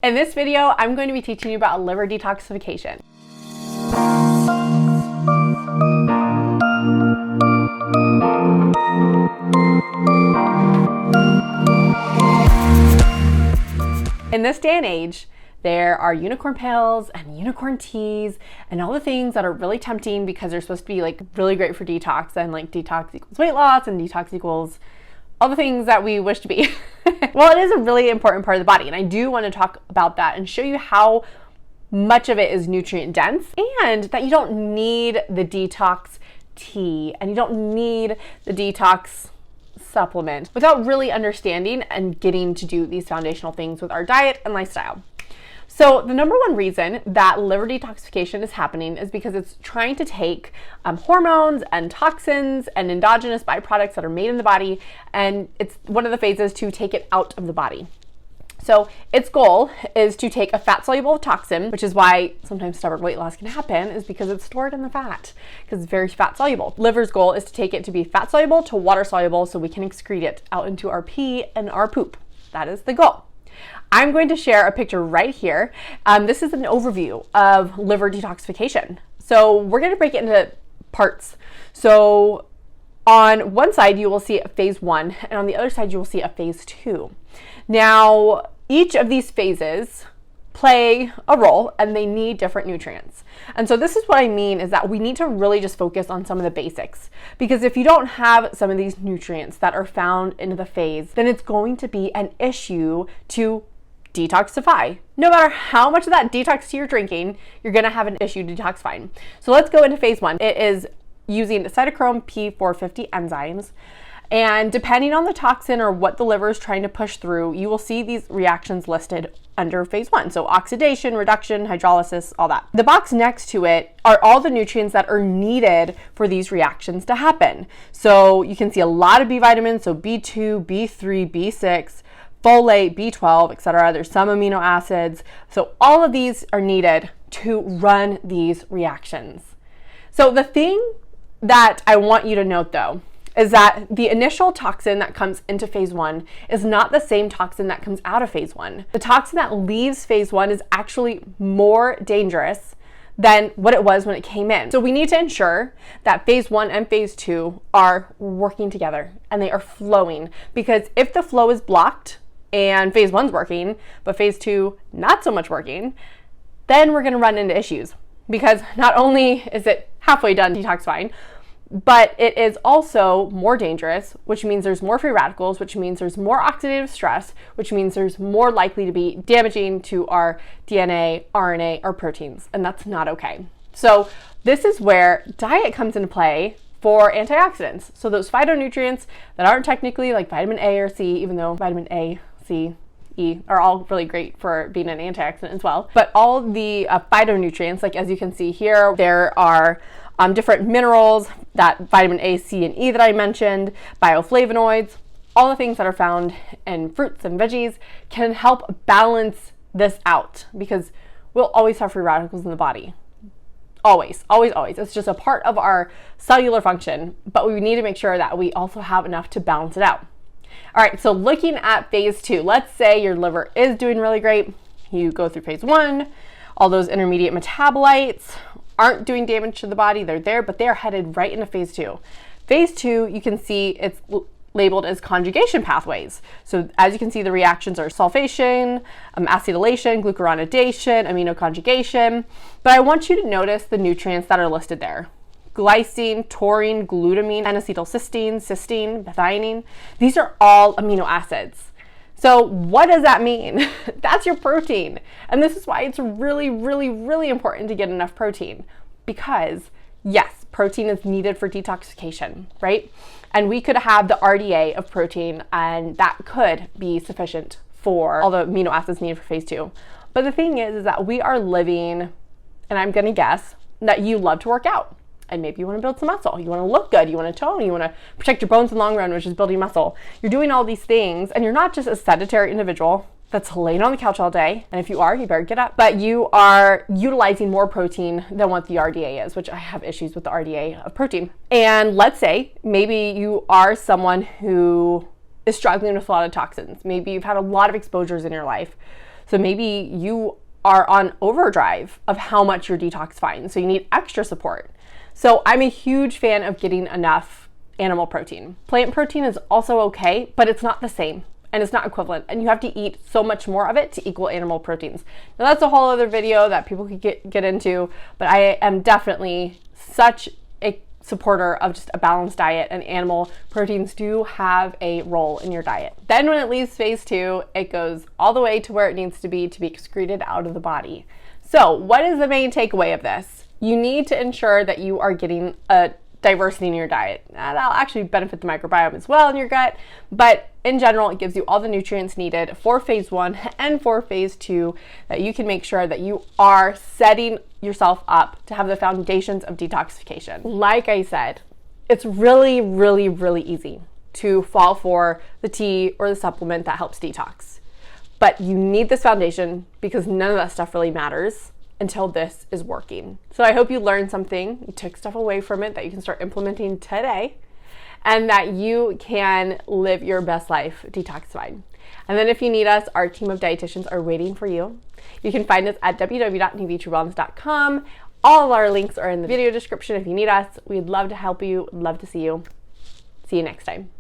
In this video, I'm going to be teaching you about liver detoxification. In this day and age, there are unicorn pills and unicorn teas and all the things that are really tempting because they're supposed to be like really great for detox, and like detox equals weight loss and detox equals all the things that we wish to be. Well, it is a really important part of the body, and I do want to talk about that and show you how much of it is nutrient dense and that you don't need the detox tea and you don't need the detox supplement without really understanding and getting to do these foundational things with our diet and lifestyle. So the number one reason that liver detoxification is happening is because it's trying to take hormones and toxins and endogenous byproducts that are made in the body, and it's one of the phases to take it out of the body. So its goal is to take a fat-soluble toxin, which is why sometimes stubborn weight loss can happen, is because it's stored in the fat, because it's very fat-soluble. Liver's goal is to take it to be fat-soluble to water-soluble so we can excrete it out into our pee and our poop. That is the goal. I'm going to share a picture right here. This is an overview of liver detoxification. So we're going to break it into parts. So on one side, you will see a phase 1, and on the other side, you will see a phase 2. Now, each of these phases play a role and they need different nutrients. And so this is what I mean, is that we need to really just focus on some of the basics, because if you don't have some of these nutrients that are found in the phase, then it's going to be an issue to detoxify. No matter how much of that detox tea you're drinking, you're going to have an issue detoxifying. So let's go into phase 1. It is using cytochrome P450 enzymes. And depending on the toxin or what the liver is trying to push through, you will see these reactions listed under phase 1. So oxidation, reduction, hydrolysis, all that. The box next to it are all the nutrients that are needed for these reactions to happen. So you can see a lot of B vitamins, so B2, B3, B6, folate, B12, etc. There's some amino acids. So all of these are needed to run these reactions. So the thing that I want you to note, though, is that the initial toxin that comes into phase 1 is not the same toxin that comes out of phase 1. The toxin that leaves phase 1 is actually more dangerous than what it was when it came in. So we need to ensure that phase 1 and phase 2 are working together and they are flowing, because if the flow is blocked and phase 1's working, but phase 2 not so much working, then we're gonna run into issues, because not only is it halfway done detoxifying, but it is also more dangerous, which means there's more free radicals, which means there's more oxidative stress, which means there's more likely to be damaging to our DNA, RNA, or proteins, and that's not okay. So this is where diet comes into play for antioxidants. So those phytonutrients that aren't technically like vitamin A or C, even though vitamin A, C, E are all really great for being an antioxidant as well. But all the phytonutrients, like as you can see here, there are different minerals, that vitamin A, C, and E that I mentioned, bioflavonoids, all the things that are found in fruits and veggies can help balance this out, because we'll always have free radicals in the body. Always, always, always. It's just a part of our cellular function, but we need to make sure that we also have enough to balance it out. All right, so looking at phase 2, let's say your liver is doing really great. You go through phase 1, all those intermediate metabolites aren't doing damage to the body. They're there, but they're headed right into phase 2. Phase 2, you can see it's labeled as conjugation pathways. So as you can see, the reactions are sulfation, acetylation, glucuronidation, amino conjugation. But I want you to notice the nutrients that are listed there: glycine, taurine, glutamine, N-acetylcysteine, cysteine, methionine. These are all amino acids. So what does that mean? That's your protein. And this is why it's really, really, really important to get enough protein, because yes, protein is needed for detoxification, right? And we could have the RDA of protein, and that could be sufficient for all the amino acids needed for phase 2. But the thing is that we are living, and I'm gonna guess that you love to work out. And maybe you want to build some muscle, you want to look good, you want to tone, you want to protect your bones in the long run, which is building muscle. You're doing all these things, and you're not just a sedentary individual that's laying on the couch all day. And if you are, you better get up. But you are utilizing more protein than what the RDA is, which I have issues with the RDA of protein. And let's say maybe you are someone who is struggling with a lot of toxins. Maybe you've had a lot of exposures in your life. So maybe you are on overdrive of how much you're detoxifying, so you need extra support. So I'm a huge fan of getting enough animal protein. Plant protein is also okay, but it's not the same and it's not equivalent, and you have to eat so much more of it to equal animal proteins. Now that's a whole other video that people could get into, but I am definitely such a supporter of just a balanced diet, and animal proteins do have a role in your diet. Then when it leaves phase 2, it goes all the way to where it needs to be excreted out of the body. So what is the main takeaway of this? You need to ensure that you are getting a diversity in your diet. That'll actually benefit the microbiome as well in your gut, but in general, it gives you all the nutrients needed for phase 1 and for phase 2, that you can make sure that you are setting yourself up to have the foundations of detoxification. Like I said, it's really, really, really easy to fall for the tea or the supplement that helps detox. But you need this foundation, because none of that stuff really matters until this is working. So I hope you learned something, you took stuff away from it that you can start implementing today, and that you can live your best life detoxified. And then if you need us, our team of dietitians are waiting for you. You can find us at www.newvitrewellness.com. All of our links are in the video description if you need us. We'd love to help you, love to see you. See you next time.